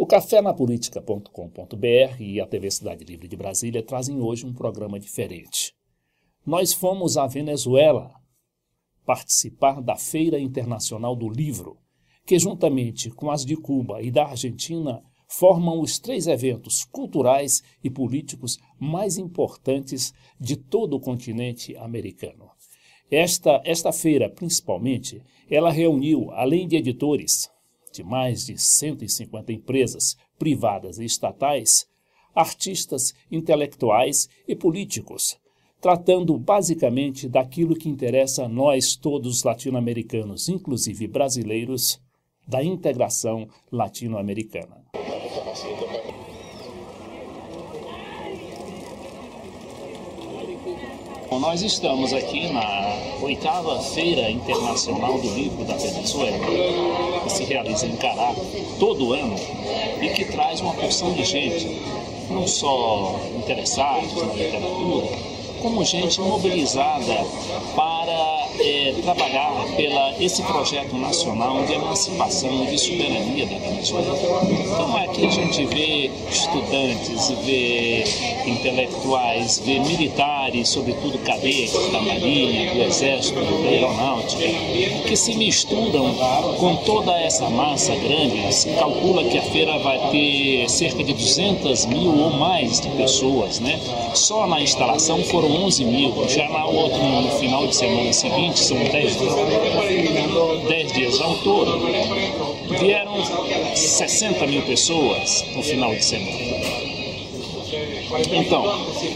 O cafénapolitica.com.br e a TV Cidade Livre de Brasília trazem hoje um programa diferente. Nós fomos à Venezuela participar da Feira Internacional do Livro, que juntamente com as de Cuba e da Argentina formam os 3 eventos culturais e políticos mais importantes de todo o continente americano. Esta feira, principalmente, ela reuniu, além de editores de mais de 150 empresas privadas e estatais, artistas, intelectuais e políticos, tratando basicamente daquilo que interessa a nós todos latino-americanos, inclusive brasileiros, da integração latino-americana. Nós estamos aqui na 8ª Feira Internacional do Livro da Venezuela, que se realiza em Caracas todo ano e que traz uma porção de gente, não só interessados na literatura, como gente mobilizada para trabalhar esse projeto nacional de emancipação e de soberania da Venezuela. Então aqui a gente vê estudantes, vê intelectuais, vê militares, sobretudo cadetes da Marinha, do Exército, da Aeronáutica, que se misturam com toda essa massa grande. Se calcula que a feira vai ter cerca de 200 mil ou mais de pessoas, né? Só na instalação foram 11 mil, já no final de semana seguinte, são 10 dias ao todo, vieram 60 mil pessoas no final de semana. Então,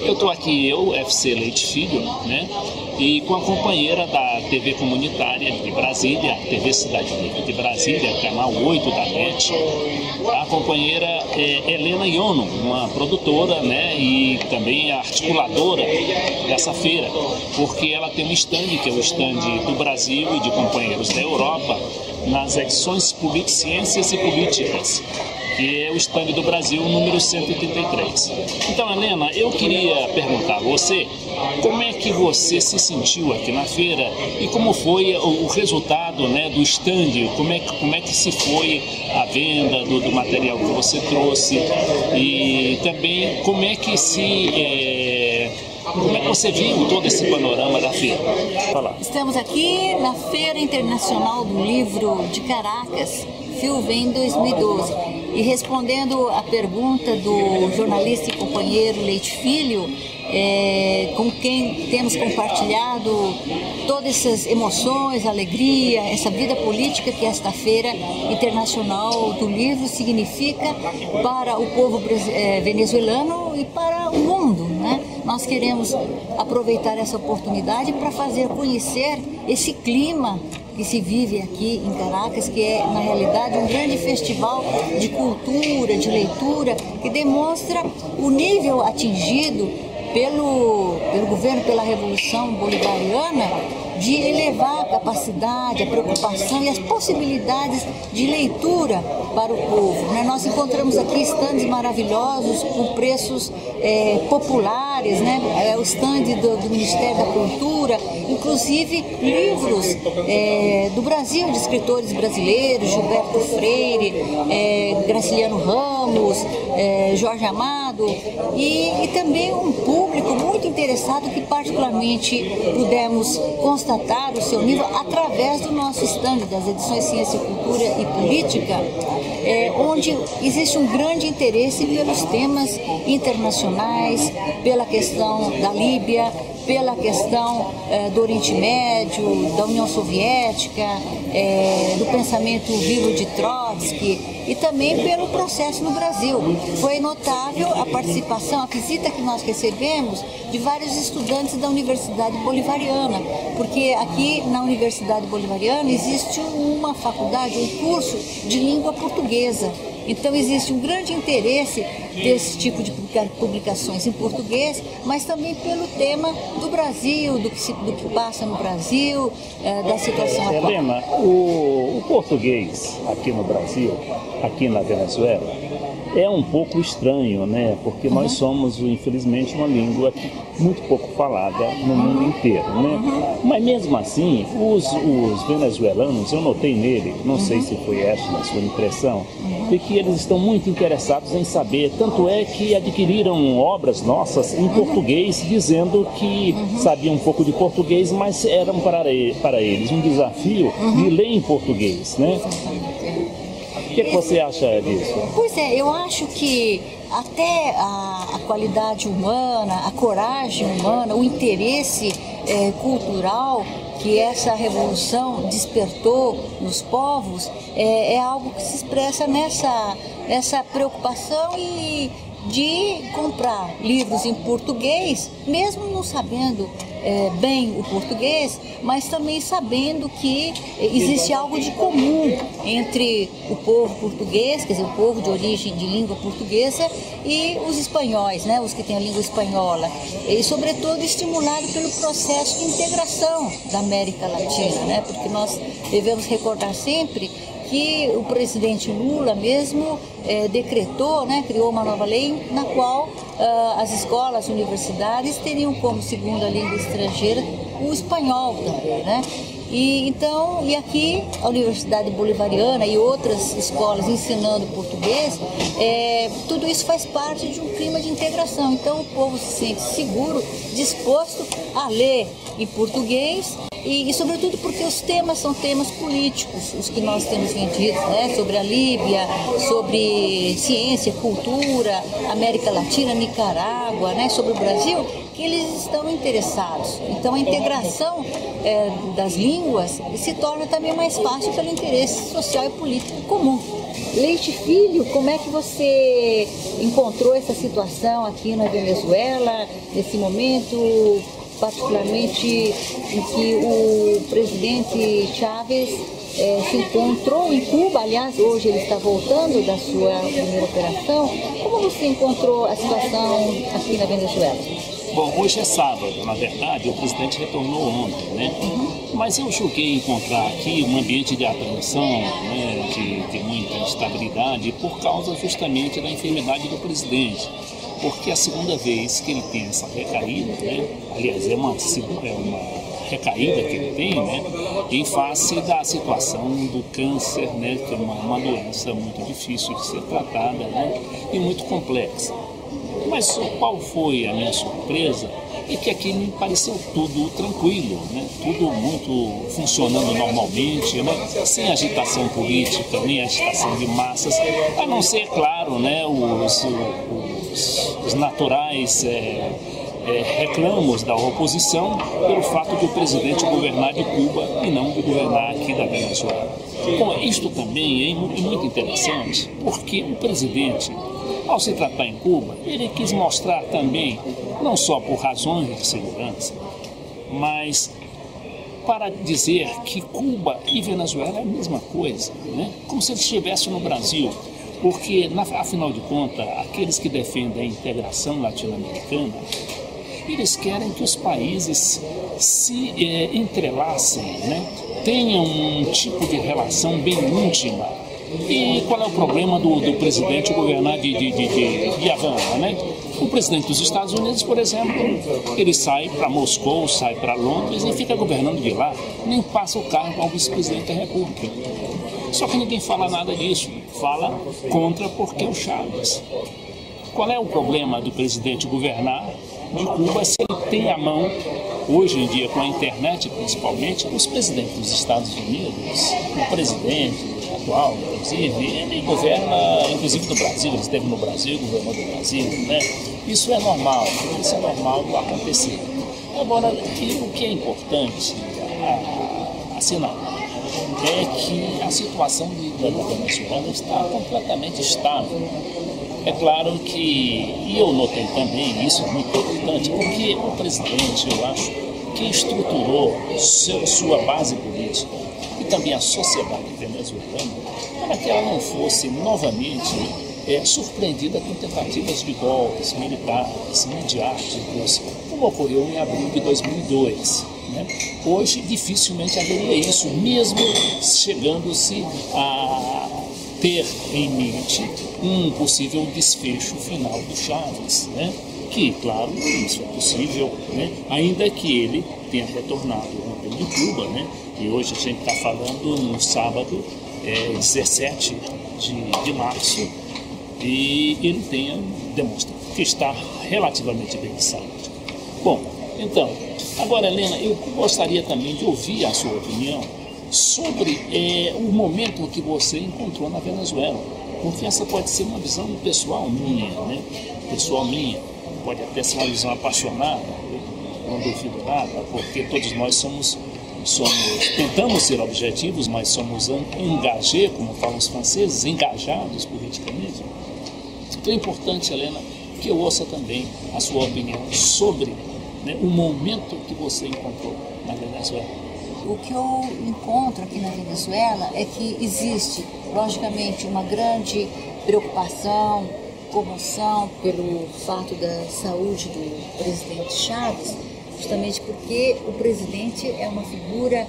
eu estou aqui, FC Leite Filho, né? E com a companheira da TV comunitária de Brasília, TV Cidade Livre de Brasília, canal 8 da NET, a companheira Helena Iono, uma produtora, né, e também a articuladora dessa feira, porque ela tem um stand, que é o stand do Brasil e de companheiros da Europa, nas edições Ciências e Políticas, que é o stand do Brasil número 133. Então, Helena, eu queria perguntar a você, como é que você se sentiu aqui na feira e como foi o resultado, né, do stand, como é que se foi a venda do material que você trouxe e também como é que você viu todo esse panorama da feira? Fala. Estamos aqui na Feira Internacional do Livro de Caracas, FILVEM 2012. E respondendo à pergunta do jornalista e companheiro Leite Filho, com quem temos compartilhado todas essas emoções, alegria, essa vida política que esta Feira Internacional do Livro significa para o povo venezuelano e para o mundo, né? Nós queremos aproveitar essa oportunidade para fazer conhecer esse clima que se vive aqui em Caracas, que é, na realidade, um grande festival de cultura, de leitura, que demonstra o nível atingido pelo governo, pela Revolução Bolivariana, de elevar a capacidade, a preocupação e as possibilidades de leitura para o povo, né? Nós encontramos aqui estandes maravilhosos, com preços populares, né? O estande do Ministério da Cultura, inclusive livros do Brasil, de escritores brasileiros, Gilberto Freire, Graciliano Ramos, Jorge Amado, e também um público muito interessado que particularmente pudemos constatar o seu nível através do nosso stand das edições Ciência, Cultura e Política, onde existe um grande interesse pelos temas internacionais, pela questão da Líbia, pela questão do Oriente Médio, da União Soviética, do pensamento vivo de Trotsky e também pelo processo no Brasil. Foi notável a participação, a visita que nós recebemos de vários estudantes da Universidade Bolivariana, porque aqui na Universidade Bolivariana existe uma faculdade, um curso de língua portuguesa. Então existe um grande interesse desse tipo de publicações em português, mas também pelo tema do Brasil, do que passa no Brasil, da situação atual. Helena, o português aqui no Brasil, aqui na Venezuela, é um pouco estranho, né? Porque nós somos, infelizmente, uma língua muito pouco falada no mundo inteiro, né? Mas mesmo assim, os venezuelanos, eu notei nele, não sei se foi essa a sua impressão, de que eles estão muito interessados em saber, tanto é que adquiriram obras nossas em português, dizendo que sabiam um pouco de português, mas eram para eles um desafio de ler em português, né? O que você acha disso? Pois é, eu acho que até a qualidade humana, a coragem humana, o interesse cultural que essa revolução despertou nos povos é algo que se expressa nessa preocupação de comprar livros em português, mesmo não sabendo bem o português, mas também sabendo que existe algo de comum entre o povo português, quer dizer, o povo de origem de língua portuguesa, e os espanhóis, né, os que têm a língua espanhola, e sobretudo estimulado pelo processo de integração da América Latina, né, porque nós devemos recordar sempre que o presidente Lula mesmo decretou, né, criou uma nova lei na qual as escolas, universidades teriam como segunda língua estrangeira o espanhol também, né? E aqui a Universidade Bolivariana e outras escolas ensinando português, tudo isso faz parte de um clima de integração. Então o povo se sente seguro, disposto a ler em português e sobretudo porque os temas são temas políticos, os que nós temos vendido, né? Sobre a Líbia, sobre ciência, cultura, América Latina, Nicarágua, né? Sobre o Brasil, que eles estão interessados. Então a integração das línguas se torna também mais fácil pelo interesse social e político comum. Leite Filho, como é que você encontrou essa situação aqui na Venezuela, nesse momento, particularmente em que o presidente Chávez se encontrou em Cuba? Aliás, hoje ele está voltando da sua primeira operação. Como você encontrou a situação aqui na Venezuela? Bom, hoje é sábado, na verdade, o presidente retornou ontem, né? Mas eu julguei encontrar aqui um ambiente de apreensão, né, de muita instabilidade, por causa justamente da enfermidade do presidente. Porque é a segunda vez que ele tem essa recaída, né? Aliás, é uma recaída que ele tem, né? Em face da situação do câncer, né? Que é uma doença muito difícil de ser tratada, né? E muito complexa. Mas qual foi a minha surpresa? É que aqui me pareceu tudo tranquilo, né? Tudo muito funcionando normalmente, né? Sem agitação política, nem agitação de massas, a não ser, claro, né? Os naturais reclamos da oposição pelo fato de o presidente governar de Cuba e não de governar aqui da Venezuela. Bom, isto também é muito interessante, porque o presidente, ao se tratar em Cuba, ele quis mostrar também, não só por razões de segurança, mas para dizer que Cuba e Venezuela é a mesma coisa, né? Como se ele estivesse no Brasil, porque, afinal de contas, aqueles que defendem a integração latino-americana, eles querem que os países se entrelacem, né? Tenham um tipo de relação bem íntima. E qual é o problema do presidente governar de Havana, né? O presidente dos Estados Unidos, por exemplo, ele sai para Moscou, sai para Londres e fica governando de lá, nem passa o cargo ao vice-presidente da República. Só que ninguém fala nada disso, fala contra porque o Chávez. Qual é o problema do presidente governar de Cuba se ele tem à mão, hoje em dia com a internet principalmente, os presidentes dos Estados Unidos, o presidente atual, inclusive, ele governa, inclusive no Brasil, ele esteve no Brasil, governou do Brasil, né? Isso é normal acontecer. Agora, o que é importante assinalar é que a situação da Venezuela está completamente estável. É claro que, e eu notei também, isso é muito importante, porque o presidente, eu acho, que estruturou sua base política e também a sociedade venezuelana para que ela não fosse novamente surpreendida com tentativas de golpes militares, midiáticos, como ocorreu em abril de 2002. Né? Hoje, dificilmente haveria isso, mesmo chegando-se a ter em mente um possível desfecho final do Chávez, né? Que, claro, isso é possível, né? Ainda que ele tenha retornado ontem de Cuba, né? E hoje a gente está falando no sábado, 17 de março, e ele tenha demonstrado que está relativamente bem de saúde. Bom, então, agora, Helena, eu gostaria também de ouvir a sua opinião sobre o momento que você encontrou na Venezuela. Porque essa pode ser uma visão pessoal minha, né? Pessoal minha, pode até ser uma visão apaixonada, não duvido nada, porque todos nós tentamos ser objetivos, mas somos engagés, como falam os franceses, engajados politicamente. Então é importante, Helena, que eu ouça também a sua opinião sobre, né, o momento que você encontrou na Venezuela. O que eu encontro aqui na Venezuela é que existe, logicamente, uma grande preocupação, comoção pelo fato da saúde do presidente Chávez, justamente porque o presidente é uma figura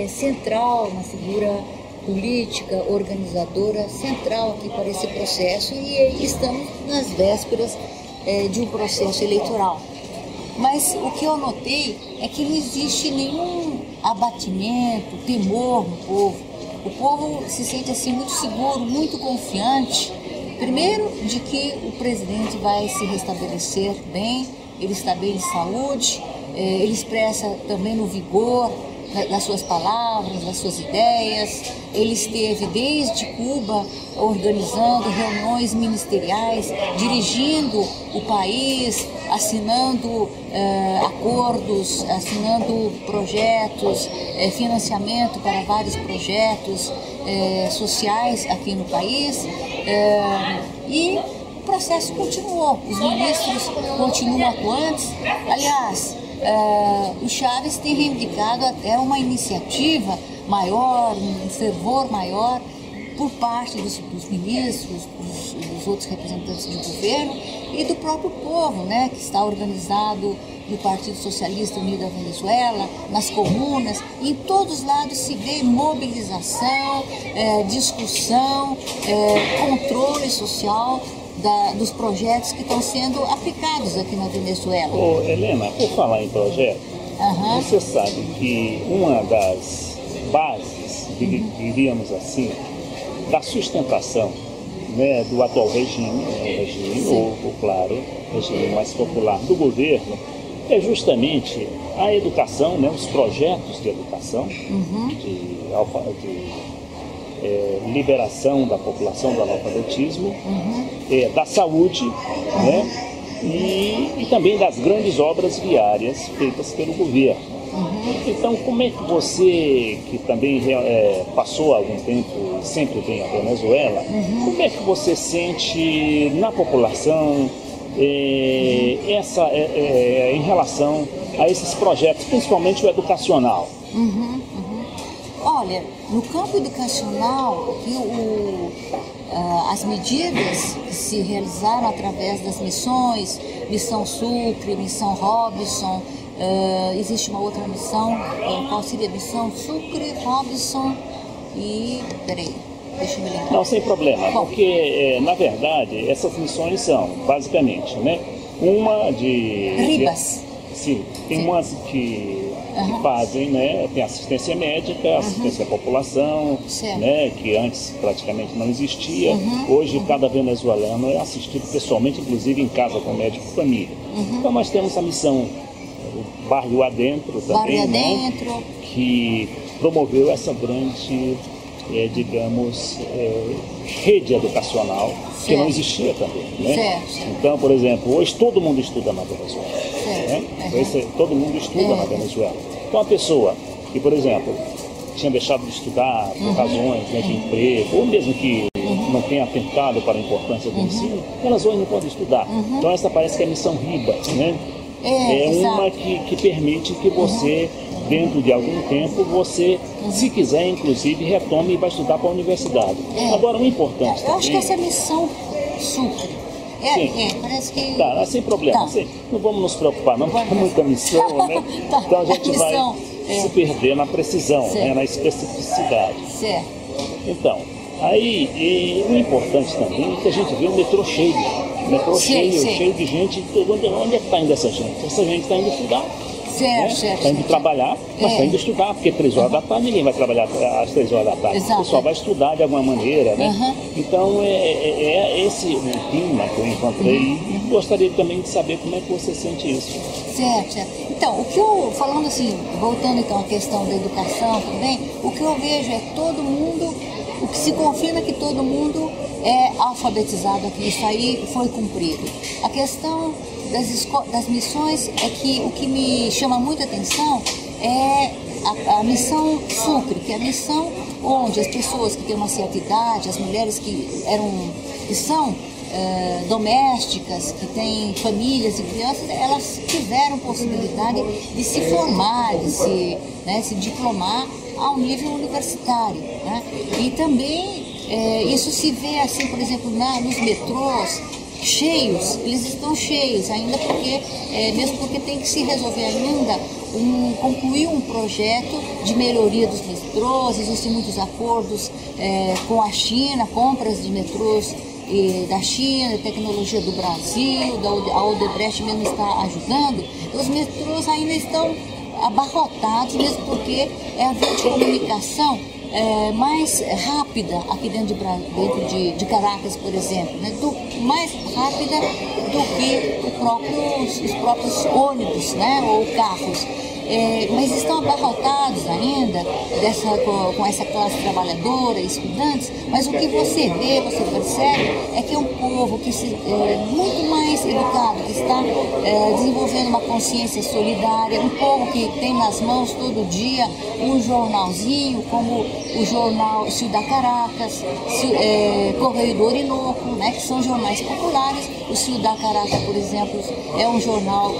central, uma figura política, organizadora central aqui para esse processo, e estamos nas vésperas de um processo eleitoral. Mas o que eu notei é que não existe nenhum abatimento, temor no povo. O povo se sente assim muito seguro, muito confiante, primeiro de que o presidente vai se restabelecer bem, ele está bem de saúde, ele expressa também no vigor das suas palavras, das suas ideias. Ele esteve desde Cuba organizando reuniões ministeriais, dirigindo o país, assinando acordos, assinando projetos, financiamento para vários projetos sociais aqui no país, e o processo continuou, os ministros continuam atuantes. Aliás, o Chávez tem reivindicado até uma iniciativa maior, um fervor maior por parte dos ministros, dos outros representantes do governo e do próprio povo, né, que está organizado no Partido Socialista Unido da Venezuela, nas comunas. Em todos os lados se vê mobilização, discussão, controle social dos projetos que estão sendo aplicados aqui na Venezuela. Ô, Helena, por falar em projeto, você sabe que uma das bases, diríamos assim, da sustentação, né, do atual regime, o regime novo, claro, regime mais popular do governo, é justamente a educação, né, os projetos de educação, de liberação da população do analfabetismo, da saúde, né, e também das grandes obras viárias feitas pelo governo. Então, como é que você, que também passou algum tempo e sempre vem à Venezuela, como é que você sente na população em relação a esses projetos, principalmente o educacional? Olha, no campo educacional, as medidas que se realizaram através das missões, Missão Sucre, Missão Robinson, existe uma outra missão, qual seria a Missão Sucre, Robinson e... peraí, deixa eu me lembrar. Não, sem problema, porque, na verdade, essas missões são, basicamente, né, uma de... Ribas. Sim, tem umas que fazem, né, tem assistência médica, assistência à população, né, que antes praticamente não existia. Hoje cada venezuelano é assistido pessoalmente, inclusive em casa com médico de família. Então nós temos a missão Barrio Adentro também, né, que promoveu essa grande, digamos, rede educacional que não existia também, né? Então, por exemplo, hoje todo mundo estuda na Venezuela, né? Hoje todo mundo estuda na Venezuela. Então, a pessoa que, por exemplo, tinha deixado de estudar por razões, né, de emprego, ou mesmo que não tenha atentado para a importância do ensino, elas hoje não podem estudar. Então, essa parece que é a missão Ribas, né? É uma que permite que você, dentro de algum tempo, você, se quiser, inclusive, retome e vai estudar para a universidade. Agora, o importante eu acho que essa missão Sucre, parece que... Tá, sem problema. Não vamos nos preocupar, não, porque é muita missão, né? Então a gente vai se perder na precisão, né, na especificidade. Certo. Então, Aí, o importante também é que a gente vê o metrô cheio. O metrô cheio de gente. Onde é que está indo essa gente? Essa gente está indo estudar. Está indo trabalhar, mas está indo estudar, porque 3 horas da tarde ninguém vai trabalhar às 3 horas da tarde. Exato. O pessoal vai estudar de alguma maneira, né? Então é esse o clima que eu encontrei e gostaria também de saber como é que você sente isso. Certo. Então, falando assim, voltando então à questão da educação também, o que eu vejo é todo mundo, o que se confirma é que todo mundo é alfabetizado aqui, isso aí foi cumprido. A questão das missões é que o que me chama muita atenção é a missão Sucre, que é a missão onde as pessoas que têm uma certa idade, as mulheres que são domésticas, que têm famílias e crianças, elas tiveram possibilidade de se formar, de se diplomar ao nível universitário, né? E também isso se vê assim, por exemplo, nos metrôs cheios, eles estão cheios ainda mesmo porque tem que se resolver ainda concluir um projeto de melhoria dos metrôs. Existem muitos acordos com a China, compras de metrôs da China, tecnologia do Brasil, a Odebrecht mesmo está ajudando. Os metrôs ainda estão abarrotados, mesmo porque é a via de comunicação mais rápida aqui dentro de Caracas, por exemplo, né? Mais rápida do que os próprios ônibus, né? Ou carros. Mas estão abarrotados ainda com essa classe trabalhadora, estudantes, mas o que você vê, você percebe, é que é um povo muito mais educado, que está desenvolvendo uma consciência solidária, um povo que tem nas mãos todo dia um jornalzinho, como o jornal Ciudad Caracas, Correio do Orinoco, né, que são jornais populares. O Ciudad Caracas, por exemplo, é um jornal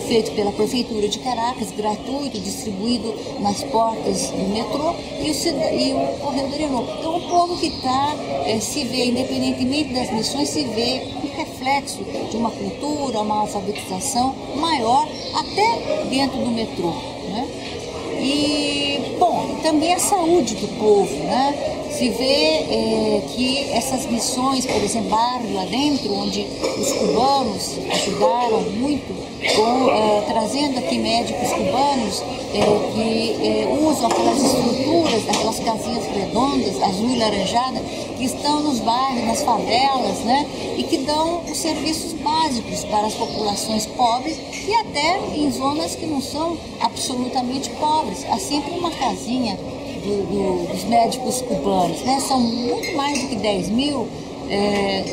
feito pela Prefeitura de Caracas, gratuito, distribuído nas portas do metrô, e o Correio do Orinoco. Então, o povo que se vê, independentemente das missões, se vê um reflexo de uma cultura, uma alfabetização maior, até dentro do metrô, né? E, bom, também a saúde do povo, né? Se vê que essas missões, por exemplo, bairros lá dentro, onde os cubanos ajudaram muito, trazendo aqui médicos cubanos que usam aquelas estruturas, aquelas casinhas redondas, azul e laranjada, que estão nos bairros, nas favelas, né? E que dão os serviços básicos para as populações pobres e até em zonas que não são absolutamente pobres. Há sempre uma casinha dos médicos cubanos, né? São muito mais do que 10 mil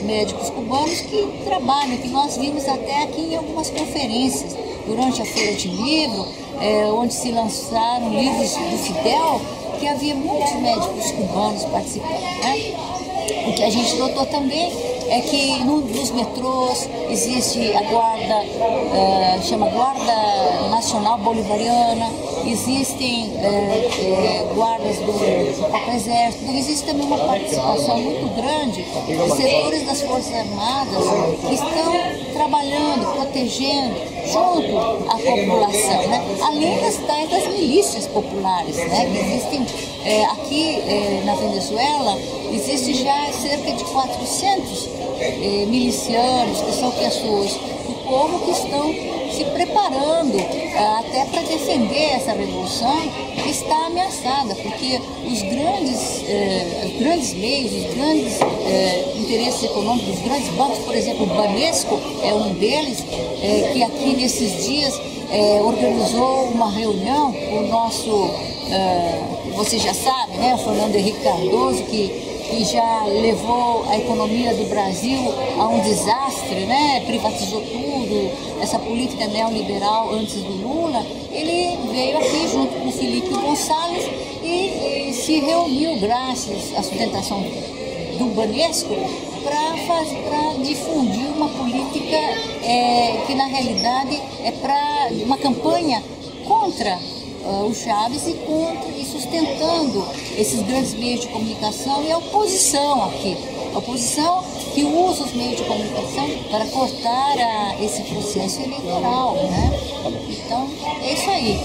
médicos cubanos que trabalham, que nós vimos até aqui em algumas conferências durante a Feira de Livro, onde se lançaram livros do Fidel, que havia muitos médicos cubanos participando, né? O que a gente notou também é que nos metrôs existe a guarda, chama Guarda Nacional Bolivariana, existem guardas do próprio Exército, existe também uma participação muito grande dos setores das Forças Armadas que estão trabalhando, protegendo, junto à população, né? Além das milícias populares, né? Que existem aqui na Venezuela, existe já cerca de 400 milicianos, que são pessoas do povo que estão se preparando até para defender essa revolução que está ameaçada, porque os grandes meios, os grandes interesses econômicos, os grandes bancos, por exemplo, o Banesco é um deles, que aqui nesses dias organizou uma reunião com o nosso, você já sabe, né, o Fernando Henrique Cardoso, que já levou a economia do Brasil a um desastre, né? Privatizou tudo, essa política neoliberal antes do Lula. Ele veio aqui junto com o Felipe Gonçalves e se reuniu, graças à sustentação do Banesco, para difundir uma política que na realidade é para uma campanha contra o Chaves e sustentando esses grandes meios de comunicação e a oposição aqui. A oposição que usa os meios de comunicação para cortar esse processo eleitoral, né? Então, é isso aí.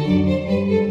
Música